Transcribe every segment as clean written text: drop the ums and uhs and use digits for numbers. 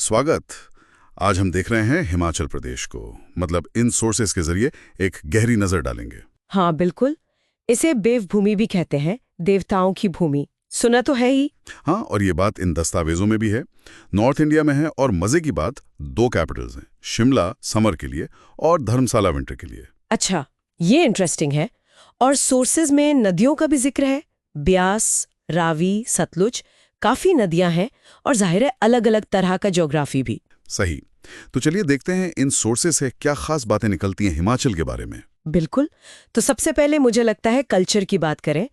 स्वागत। आज हम देख रहे हैं हिमाचल प्रदेश को, मतलब इन सोर्सेस के जरिए एक गहरी नजर डालेंगे। हाँ बिल्कुल। इसे देवभूमि भी कहते हैं, देवताओं की भूमि। सुना तो है ही। हाँ, और ये बात इन दस्तावेजों में भी है। नॉर्थ इंडिया में है, और मजे की बात, दो कैपिटल्स हैं, शिमला समर के लिए और धर्मशाला विंटर के लिए। अच्छा, ये इंटरेस्टिंग है। और सोर्सेज में नदियों का भी जिक्र है। ब्यास, रावी, सतलुज, काफी नदियां हैं। और जाहिर है अलग अलग तरह का ज्योग्राफी भी। सही। तो चलिए देखते हैं इन सोर्सेस से क्या खास बातें निकलती हैं हिमाचल के बारे में। बिल्कुल। तो सबसे पहले मुझे लगता है कल्चर की बात करें।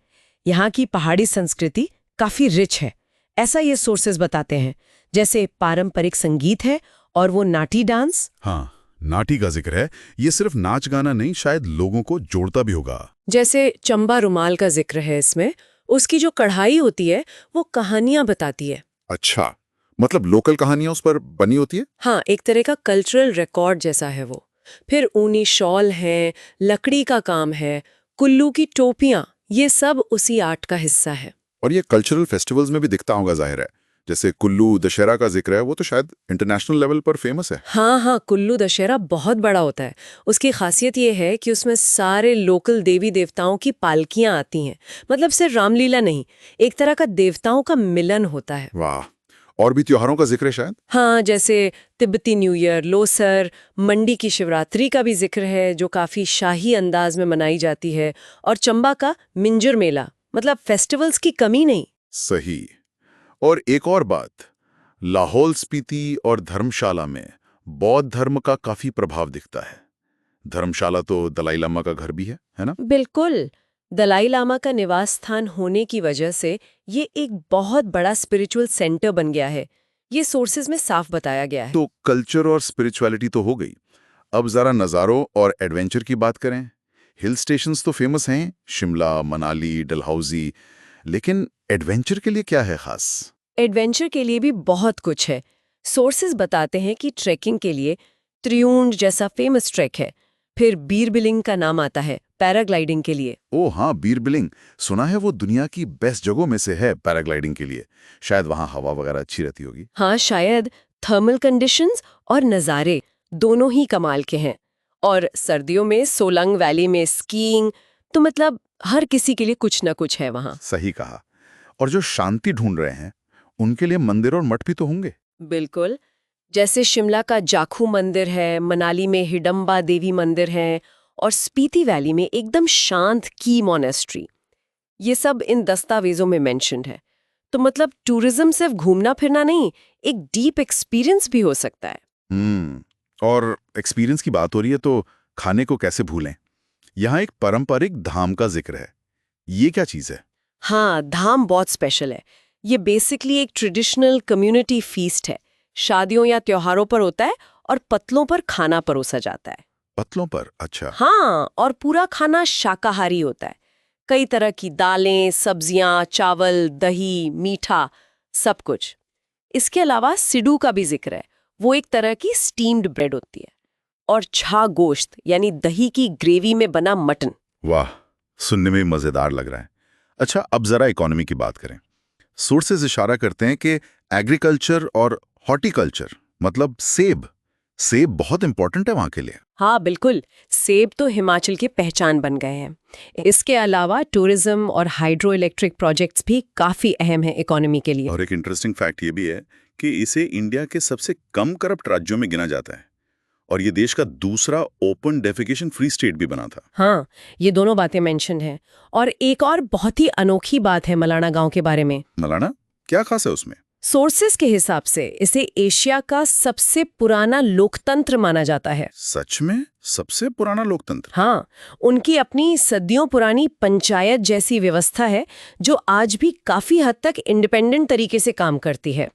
यहाँ की पहाड़ी संस्कृति काफी रिच है, ऐसा ये सोर्सेज बताते हैं। जैसे पारंपरिक संगीत है और वो नाटी डांस। हाँ, नाटी का जिक्र है। ये सिर्फ नाच गाना नहीं, शायद लोगों को जोड़ता भी होगा। जैसे चंबा रुमाल का जिक्र है इसमें। उसकी जो कढ़ाई होती है वो कहानियां बताती है। अच्छा, मतलब लोकल कहानियां उस पर बनी होती है। हाँ, एक तरह का कल्चरल रिकॉर्ड जैसा है वो। फिर ऊनी शॉल है, लकड़ी का काम है, कुल्लू की टोपियां, ये सब उसी आर्ट का हिस्सा है। और ये कल्चरल फेस्टिवल्स में भी दिखता होगा, जाहिर है। जैसे कुल्लू दशहरा का जिक्र है, वो तो शायद इंटरनेशनल लेवल पर फेमस है। हाँ हाँ, कुल्लू दशहरा बहुत बड़ा होता है। उसकी खासियत ये है कि उसमें सारे लोकल देवी देवताओं की पालकियां आती हैं। मतलब सिर्फ रामलीला नहीं, एक तरह का देवताओं का मिलन होता है। वाह। और भी त्योहारों का जिक्र है शायद। हाँ, जैसे तिब्बती न्यू ईयर, लोसर, मंडी की शिवरात्रि का भी जिक्र है जो काफी शाही अंदाज में मनाई जाती है। और चंबा का मिंजर मेला, मतलब फेस्टिवल्स की कमी नहीं। सही। और एक और बात, लाहौल स्पीति और धर्मशाला में बौद्ध धर्म का काफी प्रभाव दिखता है। धर्मशाला तो दलाई लामा का घर भी है ना? बिल्कुल। दलाई लामा का निवास स्थान होने की वजह से ये एक बहुत बड़ा स्पिरिचुअल सेंटर बन गया है। ये सोर्सेज में साफ बताया गया है। तो कल्चर और स्पिरिचुअलिटी तो हो गई। अब जरा नज़ारों और एडवेंचर की बात करें। हिल स्टेशंस तो फेमस हैं, शिमला, मनाली, डलहौजी। लेकिन एडवेंचर के लिए क्या है खास? एडवेंचर के लिए भी बहुत कुछ है। सोर्सेज बताते हैं कि ट्रैकिंग के लिए त्रियूंड जैसा फेमस ट्रैक है। फिर बीर बिलिंग का नाम आता है पैराग्लाइडिंग के लिए। ओह हाँ, बीर बिलिंग। सुना है वो दुनिया की बेस्ट जगहों में से है पैराग्लाइडिंग के लिए। शायद वहाँ हवा वगैरह अच्छी रहती होगी। हाँ शायद। थर्मल कंडीशंस और नज़ारे दोनों ही कमाल के हैं। और सर्दियों में सोलंग वैली में स्कीइंग, तो मतलब हर किसी के लिए कुछ ना कुछ है वहाँ। सही कहा। और जो शांति ढूंढ रहे हैं उनके लिए मंदिर और मठ भी तो होंगे। बिल्कुल। जैसे शिमला का जाखू मंदिर है, मनाली में हिडम्बा देवी मंदिर है, और स्पीति वैली में एकदम शांत की मोनेस्ट्री। ये सब इन दस्तावेजों में मेंशन्ड है। तो मतलब टूरिज्म सिर्फ घूमना फिरना नहीं, एक डीप एक्सपीरियंस भी हो सकता है। और एक्सपीरियंस की बात हो रही है तो खाने को कैसे भूलें। यहाँ एक पारंपरिक धाम का जिक्र है। ये क्या चीज़ है? हाँ, धाम बहुत स्पेशल है। ये बेसिकली एक ट्रेडिशनल कम्युनिटी फीस्ट है। शादियों या त्योहारों पर होता है और पतलों पर खाना परोसा जाता है। पतलों पर? अच्छा। हाँ, और पूरा खाना शाकाहारी होता है। कई तरह की दालें, सब्जियां, चावल, दही, मीठा, सब कुछ। इसके अलावा सिडू का भी जिक्र है। वो एक तरह की स्टीम्ड ब्रेड होती है। और छा गोश्त यानी दही की ग्रेवी में बना मटन। वाह, सुनने में मजेदार लग रहा है। अच्छा, अब जरा इकोनॉमी की बात करें। सोर्सेज इशारा करते हैं कि एग्रीकल्चर और हॉर्टिकल्चर, मतलब सेब सेब बहुत इंपॉर्टेंट है वहां के लिए। हाँ बिल्कुल। सेब तो हिमाचल की पहचान बन गए हैं। इसके अलावा टूरिज्म और हाइड्रो इलेक्ट्रिक प्रोजेक्ट्स भी काफी अहम हैं इकोनॉमी के लिए। और एक इंटरेस्टिंग फैक्ट ये भी है कि इसे इंडिया के सबसे कम करप्ट राज्यों में गिना जाता है। और ये देश का दूसरा ओपन डेफिकेशन फ्री स्टेट भी बना था। हाँ, ये दोनों बातें मेंशन हैं। और एक और बहुत ही अनोखी बात है मलाना गांव के बारे में। मलाना क्या खास है उसमें? सोर्सेस के हिसाब से इसे एशिया का सबसे पुराना लोकतंत्र माना जाता है। सच में? सबसे पुराना लोकतंत्र? हाँ, उनकी अपनी सदियों पुरानी पंचायत जैसी व्यवस्था है जो आज भी काफी हद तक इंडिपेंडेंट तरीके से काम करती है।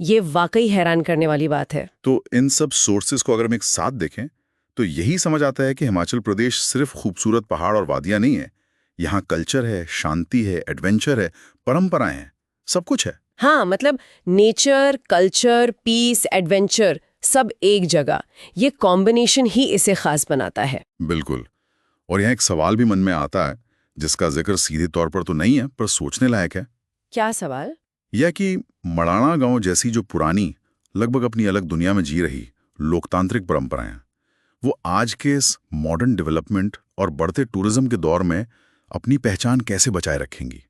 ये वाकई हैरान करने वाली बात है। तो इन सब सोर्सेज को अगर हम एक साथ देखें तो यही समझ आता है कि हिमाचल प्रदेश सिर्फ खूबसूरत पहाड़ और वादियां नहीं है। यहाँ कल्चर है, शांति है, एडवेंचर है, परंपराएं हैं, सब कुछ है। हाँ, मतलब नेचर, कल्चर, पीस, एडवेंचर सब एक जगह। ये कॉम्बिनेशन ही इसे खास बनाता है। बिल्कुल। और यहाँ एक सवाल भी मन में आता है जिसका जिक्र सीधे तौर पर तो नहीं है, पर सोचने लायक है। क्या सवाल? यह कि मड़ाना गांव जैसी जो पुरानी लगभग अपनी अलग दुनिया में जी रही लोकतांत्रिक परंपराएं, वो आज के इस मॉडर्न डेवलपमेंट और बढ़ते टूरिज्म के दौर में अपनी पहचान कैसे बचाए रखेंगी?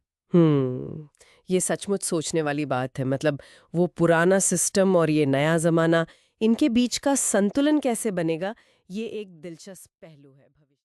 ये सचमुच सोचने वाली बात है। मतलब वो पुराना सिस्टम और ये नया जमाना, इनके बीच का संतुलन कैसे बनेगा, ये एक दिलचस्प पहलू है भविष्य